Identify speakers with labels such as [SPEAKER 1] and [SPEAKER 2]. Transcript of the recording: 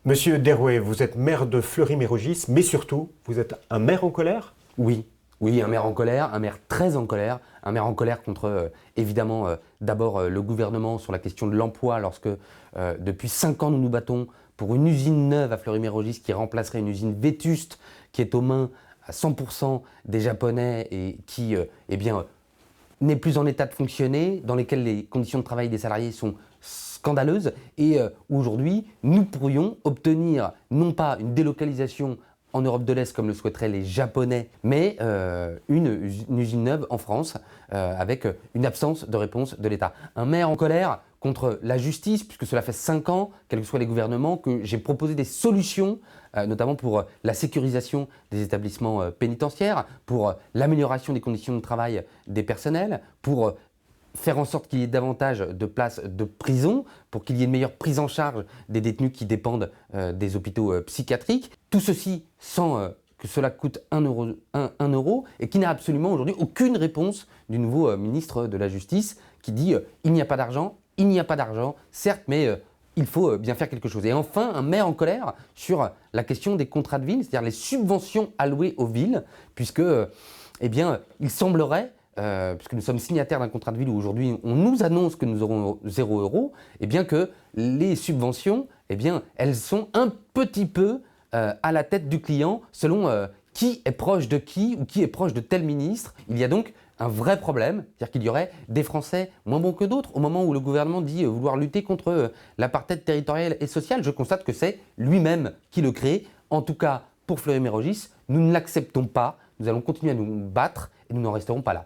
[SPEAKER 1] Monsieur Derouet, vous êtes maire de Fleury-Mérogis, mais surtout, vous êtes un maire en colère?
[SPEAKER 2] Oui, oui, un maire en colère, un maire très en colère, un maire en colère contre, évidemment, d'abord le gouvernement sur la question de l'emploi, lorsque depuis 5 ans nous nous battons pour une usine neuve à Fleury-Mérogis qui remplacerait une usine vétuste qui est aux mains à 100% des Japonais et qui, eh bien, n'est plus en état de fonctionner, dans lesquels les conditions de travail des salariés sont scandaleuses et aujourd'hui, nous pourrions obtenir non pas une délocalisation en Europe de l'Est comme le souhaiteraient les Japonais, mais une usine neuve en France avec une absence de réponse de l'État. Un maire en colère contre la justice, puisque cela fait 5 ans, quels que soient les gouvernements, que j'ai proposé des solutions, notamment pour la sécurisation des établissements pénitentiaires, pour l'amélioration des conditions de travail des personnels, pour faire en sorte qu'il y ait davantage de places de prison, pour qu'il y ait une meilleure prise en charge des détenus qui dépendent des hôpitaux psychiatriques. Tout ceci sans que cela coûte 1 euro et qui n'a absolument aujourd'hui aucune réponse du nouveau ministre de la Justice qui dit il n'y a pas d'argent, il n'y a pas d'argent, certes, mais il faut bien faire quelque chose. Et enfin, un maire en colère sur la question des contrats de ville, c'est-à-dire les subventions allouées aux villes, puisque, eh bien, il semblerait puisque nous sommes signataires d'un contrat de ville où aujourd'hui on nous annonce que nous aurons 0 euro, et bien que les subventions, eh bien, elles sont un petit peu à la tête du client selon qui est proche de qui ou qui est proche de tel ministre. Il y a donc un vrai problème, c'est-à-dire qu'il y aurait des Français moins bons que d'autres au moment où le gouvernement dit vouloir lutter contre l'apartheid territorial et social. Je constate que c'est lui-même qui le crée. En tout cas, pour Fleury-Mérogis, nous ne l'acceptons pas. Nous allons continuer à nous battre et nous n'en resterons pas là.